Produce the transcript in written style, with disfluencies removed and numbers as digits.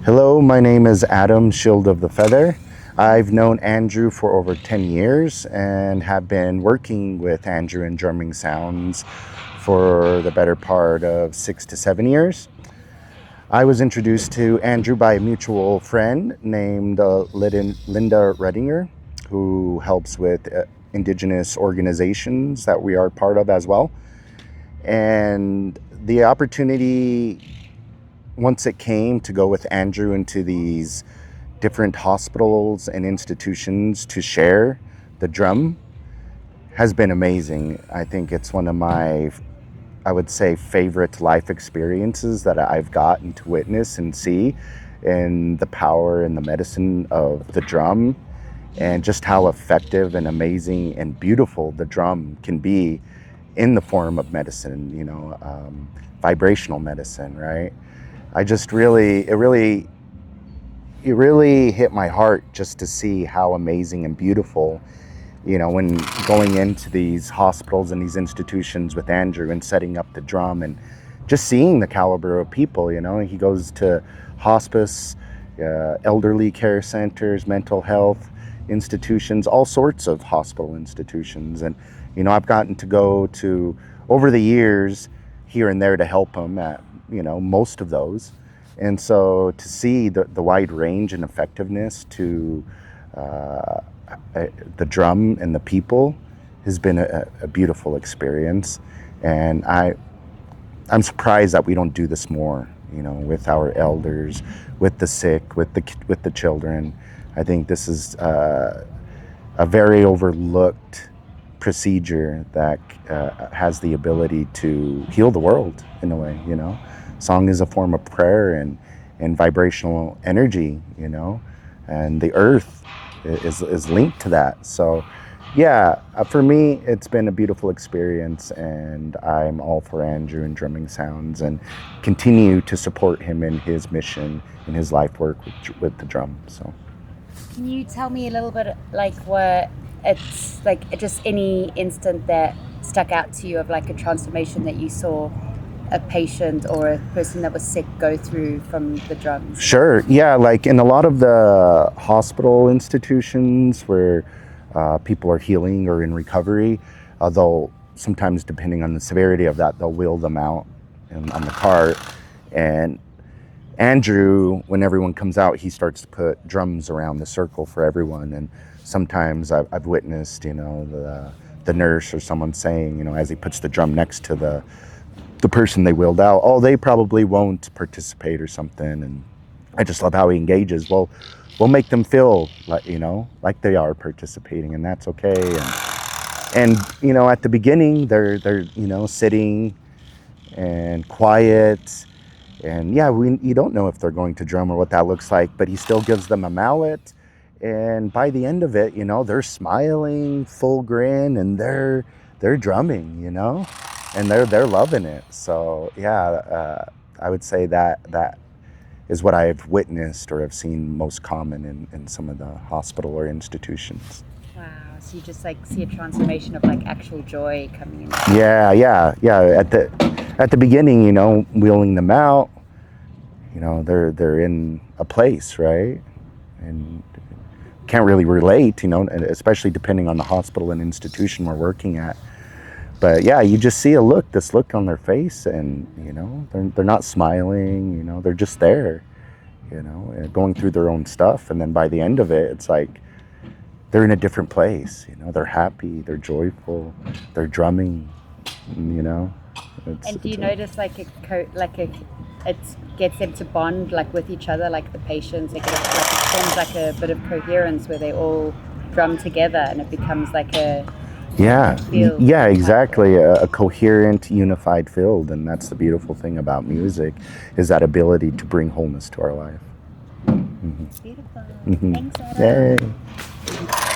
Hello, my name is Adam, Shield of the Feather. I've known Andrew for over 10 years and have been working with Andrew in drumming sounds for the better part of 6 to 7 years. I was introduced to Andrew by a mutual friend named Linda Redinger, who helps with Indigenous organizations that we are part of as well. And the opportunity, once it came to go with Andrew into these different hospitals and institutions to share the drum, has been amazing. I think it's one of my, I would say, favorite life experiences that I've gotten to witness and see, and the power and the medicine of the drum, and just how effective and amazing and beautiful the drum can be in the form of medicine, vibrational medicine, right? I just really, it really hit my heart just to see how amazing and beautiful, when going into these hospitals and these institutions with Andrew and setting up the drum and just seeing the caliber of people. He goes to hospice, elderly care centers, mental health institutions, all sorts of hospital institutions. And, I've gotten to go to, over the years, here and there to help him at, most of those. And so to see the wide range and effectiveness to the drum and the people has been a beautiful experience. And I'm surprised that we don't do this more, with our elders, with the sick, with the children. I think this is a very overlooked procedure that has the ability to heal the world in a way. Song is a form of prayer and vibrational energy, and the earth is linked to that. So yeah, for me, it's been a beautiful experience, and I'm all for Andrew and drumming sounds, and continue to support him in his mission, in his life work with the drum. So Can you tell me a little bit, like, what it's like, just any instant that stuck out to you of like a transformation that you saw a patient or a person that was sick go through from the drums? sure, yeah, like in a lot of the hospital institutions where people are healing or in recovery, they'll sometimes, depending on the severity of that, they'll wheel them out on the cart. And Andrew, when everyone comes out, he starts to put drums around the circle for everyone. And sometimes I've witnessed, the nurse or someone saying, as he puts the drum next to the person they wheeled out, oh, they probably won't participate or something. And I just love how he engages. Well, we'll make them feel like they are participating, and that's okay. And at the beginning, they're sitting and quiet. And yeah, you don't know if they're going to drum or what that looks like, but he still gives them a mallet. And by the end of it, they're smiling, full grin, and they're drumming, and they're loving it. So yeah, I would say that is what I've witnessed or have seen most common in some of the hospital or institutions. Wow. So you just like see a transformation of like actual joy coming in. Yeah. At the beginning, wheeling them out, they're in a place, right? And can't really relate, especially depending on the hospital and institution we're working at. But yeah, you just see this look on their face, and they're not smiling, they're just there, going through their own stuff. And then by the end of it, it's like they're in a different place. They're happy, they're joyful, they're drumming. And do you notice like it gets them to bond like with each other, like the patients? It forms like a bit of coherence where they all drum together, and it becomes like a field. Yeah, exactly. A coherent, unified field, and that's the beautiful thing about music, is that ability to bring wholeness to our life. Beautiful. Mm-hmm. Thanks, Adam. Yay.